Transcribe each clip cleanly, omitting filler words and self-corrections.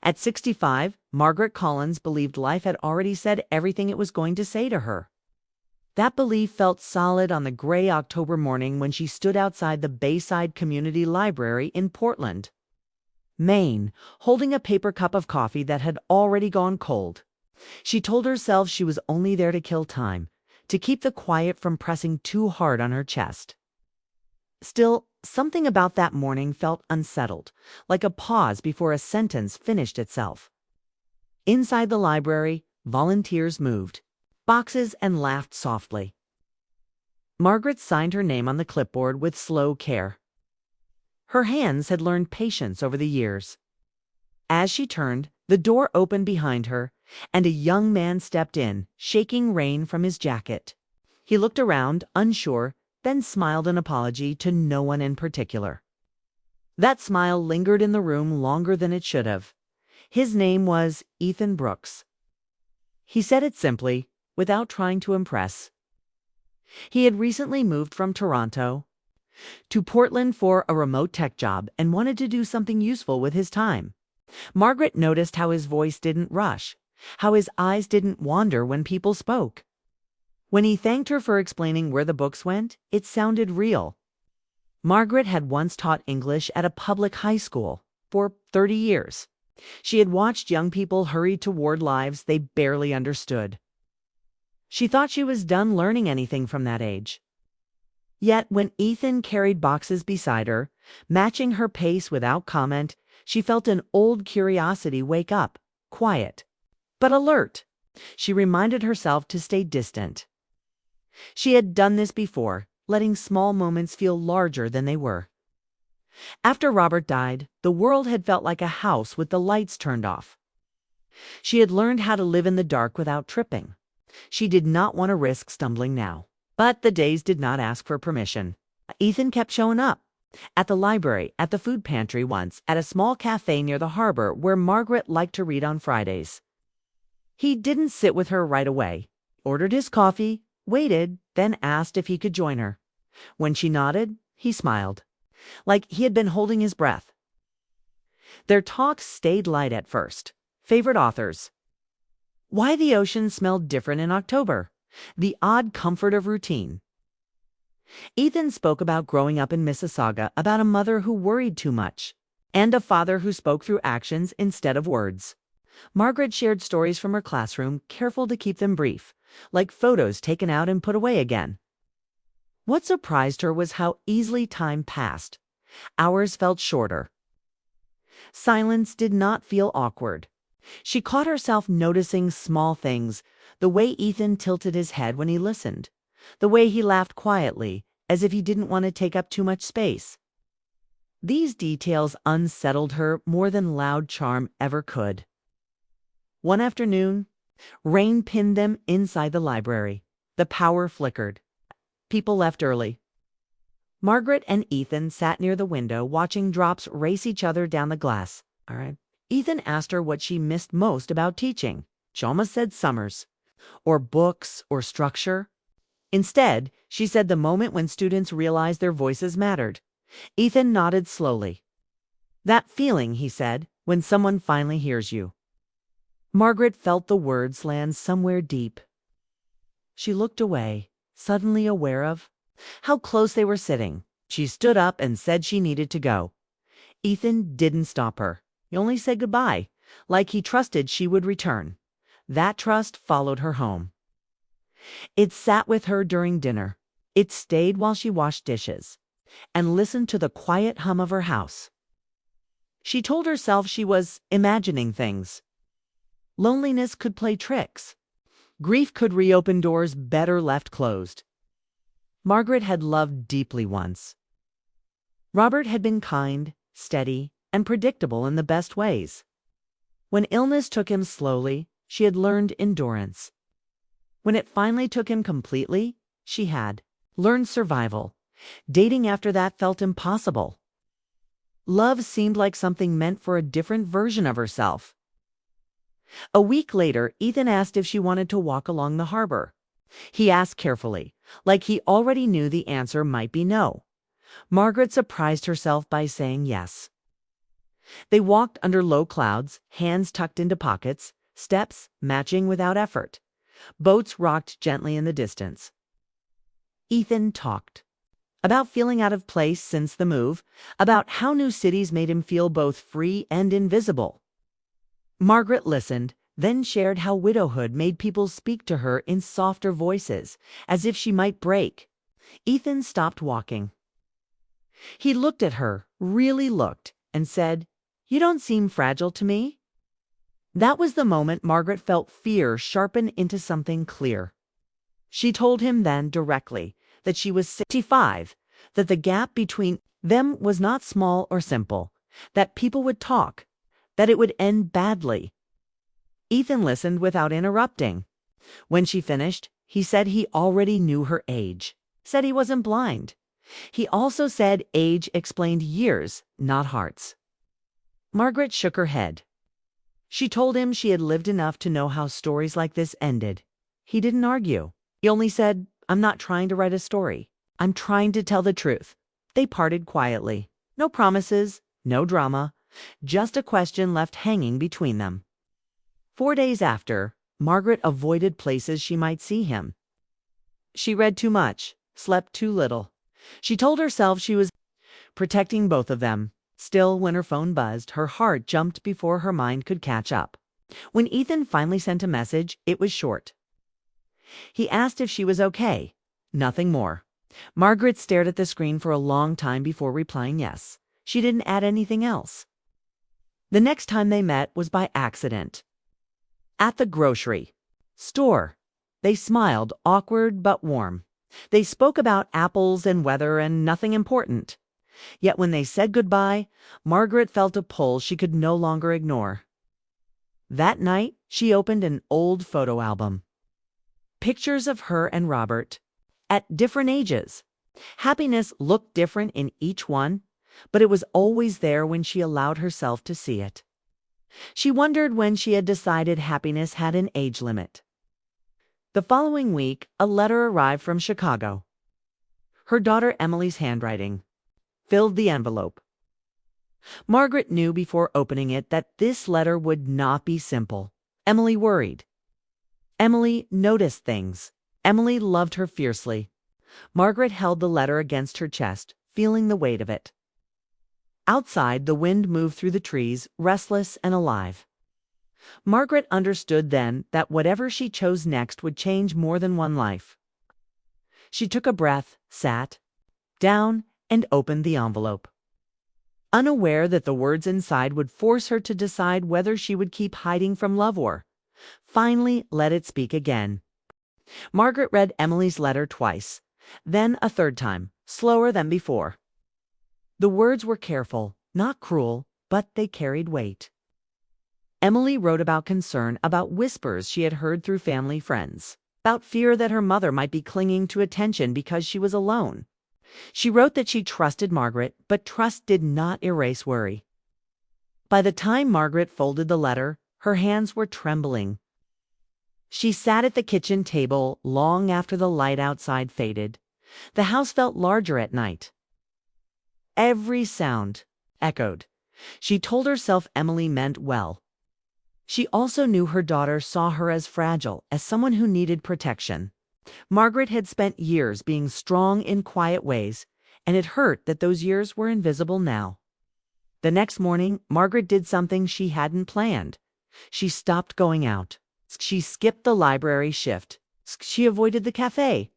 At 65, Margaret Collins believed life had already said everything it was going to say to her. That belief felt solid on the gray October morning when she stood outside the Bayside Community Library in Portland, Maine, holding a paper cup of coffee that had already gone cold. She told herself she was only there to kill time, to keep the quiet from pressing too hard on her chest. Still, something about that morning felt unsettled, like a pause before a sentence finished itself. Inside the library, volunteers moved boxes and laughed softly. Margaret signed her name on the clipboard with slow care. Her hands had learned patience over the years. As she turned, the door opened behind her, and a young man stepped in, shaking rain from his jacket. He looked around, unsure, then smiled an apology to no one in particular. That smile lingered in the room longer than it should have. His name was Ethan Brooks. He said it simply, without trying to impress. He had recently moved from Toronto to Portland for a remote tech job and wanted to do something useful with his time. Margaret noticed how his voice didn't rush, how his eyes didn't wander when people spoke. When he thanked her for explaining where the books went, it sounded real. Margaret had once taught English at a public high school for 30 years. She had watched young people hurry toward lives they barely understood. She thought she was done learning anything from that age. Yet when Ethan carried boxes beside her, matching her pace without comment, she felt an old curiosity wake up, quiet, but alert. She reminded herself to stay distant. She had done this before, letting small moments feel larger than they were. After Robert died, the world had felt like a house with the lights turned off. She had learned how to live in the dark without tripping. She did not want to risk stumbling now. But the days did not ask for permission. Ethan kept showing up. At the library, at the food pantry once, at a small cafe near the harbor where Margaret liked to read on Fridays. He didn't sit with her right away. Ordered his coffee, waited, then asked if he could join her. When she nodded, he smiled, like he had been holding his breath. Their talks stayed light at first. Favorite authors. Why the ocean smelled different in October. The odd comfort of routine. Ethan spoke about growing up in Mississauga, about a mother who worried too much, and a father who spoke through actions instead of words. Margaret shared stories from her classroom, careful to keep them brief, like photos taken out and put away again. What surprised her was how easily time passed. Hours felt shorter. Silence did not feel awkward. She caught herself noticing small things, the way Ethan tilted his head when he listened, the way he laughed quietly, as if he didn't want to take up too much space. These details unsettled her more than loud charm ever could. One afternoon, rain pinned them inside the library. The power flickered. People left early. Margaret and Ethan sat near the window, watching drops race each other down the glass. All right. Ethan asked her what she missed most about teaching. She almost said summers, or books, or structure. Instead, she said the moment when students realized their voices mattered. Ethan nodded slowly. That feeling, he said, when someone finally hears you. Margaret felt the words land somewhere deep. She looked away, suddenly aware of how close they were sitting. She stood up and said she needed to go. Ethan didn't stop her. He only said goodbye, like he trusted she would return. That trust followed her home. It sat with her during dinner. It stayed while she washed dishes and listened to the quiet hum of her house. She told herself she was imagining things. Loneliness could play tricks. Grief could reopen doors better left closed. Margaret had loved deeply once. Robert had been kind, steady, and predictable in the best ways. When illness took him slowly, she had learned endurance. When it finally took him completely, she had learned survival. Dating after that felt impossible. Love seemed like something meant for a different version of herself. A week later, Ethan asked if she wanted to walk along the harbor. He asked carefully, like he already knew the answer might be no. Margaret surprised herself by saying yes. They walked under low clouds, hands tucked into pockets, steps matching without effort. Boats rocked gently in the distance. Ethan talked about feeling out of place since the move, about how new cities made him feel both free and invisible. Margaret listened, then shared how widowhood made people speak to her in softer voices, as if she might break. Ethan stopped walking. He looked at her, really looked, and said, "You don't seem fragile to me." That was the moment Margaret felt fear sharpen into something clear. She told him then directly that she was 65, that the gap between them was not small or simple, that people would talk, that it would end badly. Ethan listened without interrupting. When she finished, he said he already knew her age, said he wasn't blind. He also said age explained years, not hearts. Margaret shook her head. She told him she had lived enough to know how stories like this ended. He didn't argue. He only said, "I'm not trying to write a story. I'm trying to tell the truth." They parted quietly. No promises, no drama, just a question left hanging between them. 4 days after, Margaret avoided places she might see him. She read too much, slept too little. She told herself she was protecting both of them. Still, when her phone buzzed, her heart jumped before her mind could catch up. When Ethan finally sent a message, it was short. He asked if she was okay. Nothing more. Margaret stared at the screen for a long time before replying yes. She didn't add anything else. The next time they met was by accident. At the grocery store. They smiled, awkward but warm. They spoke about apples and weather and nothing important. Yet when they said goodbye, Margaret felt a pull she could no longer ignore. That night, she opened an old photo album. Pictures of her and Robert, at different ages. Happiness looked different in each one, but it was always there when she allowed herself to see it. She wondered when she had decided happiness had an age limit. The following week, a letter arrived from Chicago. Her daughter Emily's handwriting filled the envelope. Margaret knew before opening it that this letter would not be simple. Emily worried. Emily noticed things. Emily loved her fiercely. Margaret held the letter against her chest, feeling the weight of it. Outside, the wind moved through the trees, restless and alive. Margaret understood then that whatever she chose next would change more than one life. She took a breath, sat down, and opened the envelope. Unaware that the words inside would force her to decide whether she would keep hiding from love or finally let it speak again. Margaret read Emily's letter twice, then a third time, slower than before. The words were careful, not cruel, but they carried weight. Emily wrote about concern about whispers she had heard through family friends, about fear that her mother might be clinging to attention because she was alone. She wrote that she trusted Margaret, but trust did not erase worry. By the time Margaret folded the letter, her hands were trembling. She sat at the kitchen table long after the light outside faded. The house felt larger at night. Every sound echoed. She told herself Emily meant well. She also knew her daughter saw her as fragile, as someone who needed protection. Margaret had spent years being strong in quiet ways, and it hurt that those years were invisible now. The next morning, Margaret did something she hadn't planned. She stopped going out. She skipped the library shift. She avoided the cafe.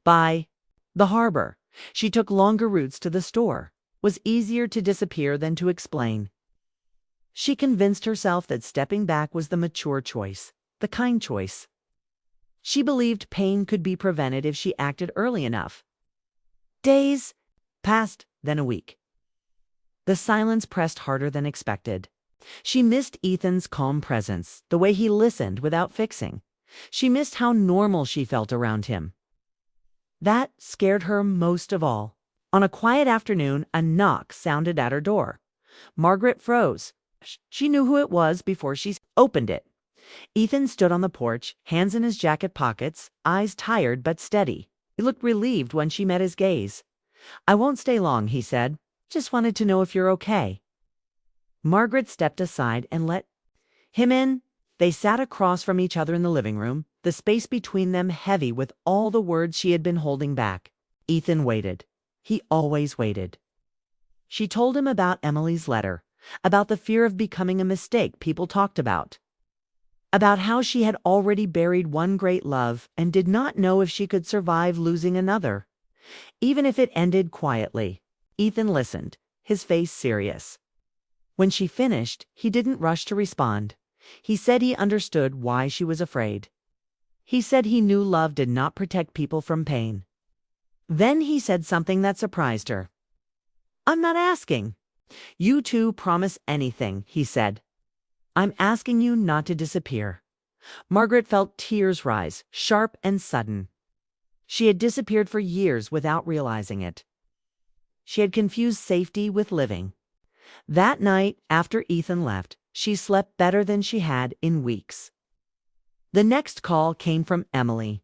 By the harbor, she took longer routes to the store. It was easier to disappear than to explain. She convinced herself that stepping back was the mature choice, the kind choice. She believed pain could be prevented if she acted early enough. Days passed, then a week. The silence pressed harder than expected. She missed Ethan's calm presence, the way he listened without fixing. She missed how normal she felt around him. That scared her most of all. On a quiet afternoon, a knock sounded at her door. Margaret froze. She knew who it was before she opened it. Ethan stood on the porch, hands in his jacket pockets, eyes tired but steady. He looked relieved when she met his gaze. "I won't stay long," he said. "Just wanted to know if you're okay." Margaret stepped aside and let him in. They sat across from each other in the living room, the space between them heavy with all the words she had been holding back. Ethan waited. He always waited. She told him about Emily's letter, about the fear of becoming a mistake people talked about how she had already buried one great love and did not know if she could survive losing another, even if it ended quietly. Ethan listened, his face serious. When she finished, he didn't rush to respond. He said he understood why she was afraid. He said he knew love did not protect people from pain. Then he said something that surprised her. "I'm not asking you to promise anything," he said. "I'm asking you not to disappear." Margaret felt tears rise, sharp and sudden. She had disappeared for years without realizing it. She had confused safety with living. That night, after Ethan left, she slept better than she had in weeks. The next call came from Emily.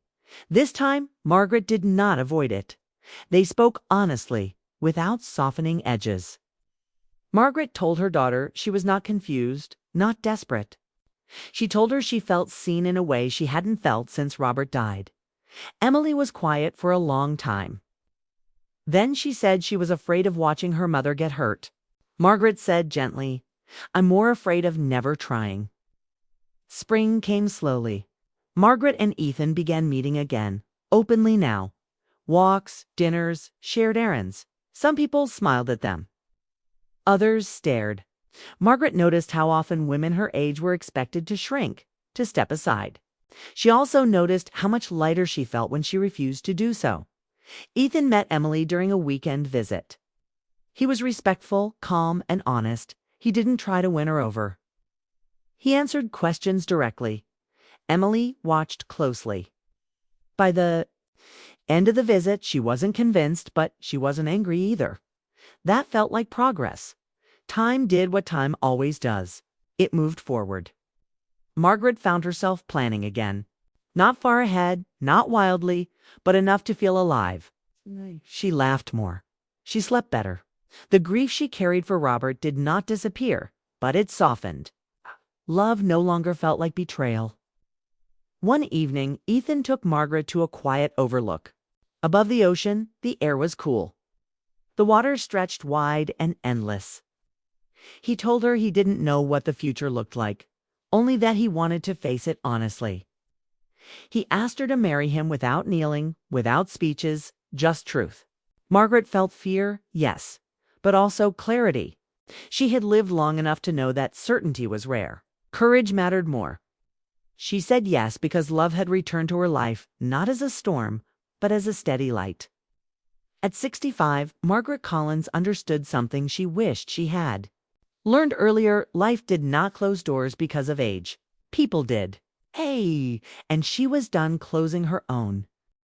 This time, Margaret did not avoid it. They spoke honestly, without softening edges. Margaret told her daughter she was not confused, not desperate. She told her she felt seen in a way she hadn't felt since Robert died. Emily was quiet for a long time. Then she said she was afraid of watching her mother get hurt. Margaret said gently, "I'm more afraid of never trying." Spring came slowly. Margaret and Ethan began meeting again, openly now. Walks, dinners, shared errands. Some people smiled at them. Others stared. Margaret noticed how often women her age were expected to shrink, to step aside. She also noticed how much lighter she felt when she refused to do so. Ethan met Emily during a weekend visit. He was respectful, calm, and honest. He didn't try to win her over. He answered questions directly. Emily watched closely. By the end of the visit, she wasn't convinced, but she wasn't angry either. That felt like progress. Time did what time always does. It moved forward. Margaret found herself planning again. Not far ahead, not wildly, but enough to feel alive. She laughed more. She slept better. The grief she carried for Robert did not disappear, but it softened. Love no longer felt like betrayal. One evening, Ethan took Margaret to a quiet overlook. Above the ocean, the air was cool. The water stretched wide and endless. He told her he didn't know what the future looked like, only that he wanted to face it honestly. He asked her to marry him without kneeling, without speeches, just truth. Margaret felt fear, yes, but also clarity. She had lived long enough to know that certainty was rare. Courage mattered more. She said yes because love had returned to her life, not as a storm, but as a steady light. At 65, Margaret Collins understood something she wished she had. Learned earlier, life did not close doors because of age. People did. Hey, and she was done closing her own.